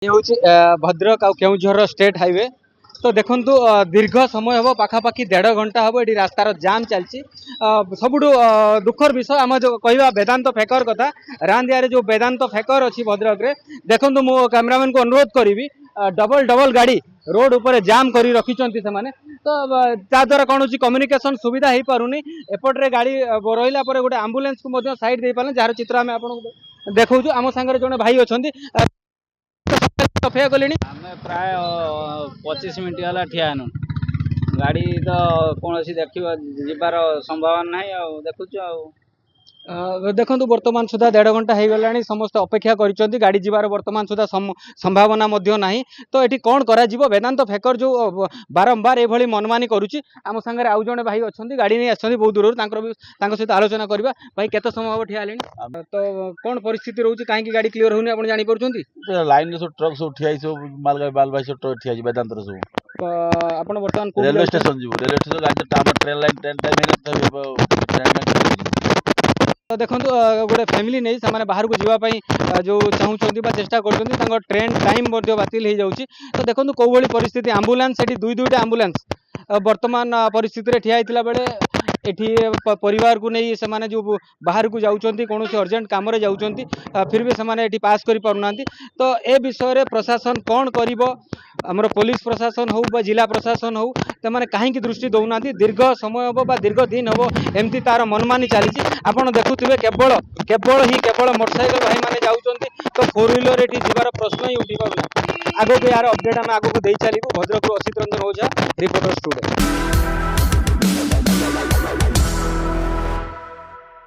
ये हूँ भद्रक आउ केउझर स्टेट हाईवे। तो देखु दीर्घ समय हम पाखापाखि 1.5 घंटा हम ये रास्तार जाम चलती। सबुठ दुखर विषय आम जो कह वेदांत फेकर कथा रांदिया जो वेदांत फेकर अच्छी भद्रक रे देखु मो कैमरामैन को अनुरोध करी डबल डबल गाड़ी रोड उपर जाम कर रखिंट से माने। तो ताद्वारा कौन हो कम्युनिकेशन सुविधा हो पारुनी एपटे गाड़ी रहा गोटे आंबुलांस को साइड दे पारे जार चित्र आम आपको देखा आम सांगे जो भाई अच्छा अपेक्षा कले आम प्राय 25 मिनट है ठियानु गाड़ी तो कौन सी देखिए जीवार संभावना ना देखुच देखो बर्तमान सुधा 1.5 घंटा हो गला समस्त अपेक्षा कर गाड़ी जीवार बर्तमान सुधा संभावना ना। तो ये कौन करा वेदांत फेकर जो बारंबार ये मनमानी करुच्ची आम सांगे आउ जड़े भाई अच्छा गाड़ी नहीं आस बहुत दूर सहित आलोचना करवा भाई केत समय हम ठिया तो कौन परिस्थिति रोचे कहीं गाड़ी क्लीयर होनी आप जापर लाइन सब ट्रक सब ठिया सब माल भाई सब ट्रक ठिया वेदांत सब आप बर्तमान रेलवे स्टेशन जी रेलवे स्टेशन गाड़ी ट्रेन लाइन ट्रेन टाइम तो देखो गोटे फैमिली नहीं से बाहर को जावाई जो चाहूँ चेष्टा कर ट्रेन टाइम बातिल हो जाऊँगी। तो देखो कौ भाई परिस्थिति आंबुलांस दुई दुईटा आंबुलांस वर्तमान परिस्थिति ठिया होता बेले एठी परिवार को नहीं से माने जो बाहर को जाऊँच कौन अर्जेंट कम जाऊँच फिर भी से पास कर पारना। तो ए विषय में प्रशासन कौन कर आमर पुलिस प्रशासन हो जिला प्रशासन हो तो मैंने कहीं दृष्टि दौना दीर्घ समय हम दीर्घ दिन हम एमती तार मनमानी चली आप देखुए केवल केवल ही केवल मोटरसाइकेल भाई मैंने जाऊँच तो 4 व्हीलर ये जीवार प्रश्न ही उठी पार आगे यार अपडेट आम आगे दे चलू। भद्रक असित रंजन ओझा रिपोर्टर स्टूडियो।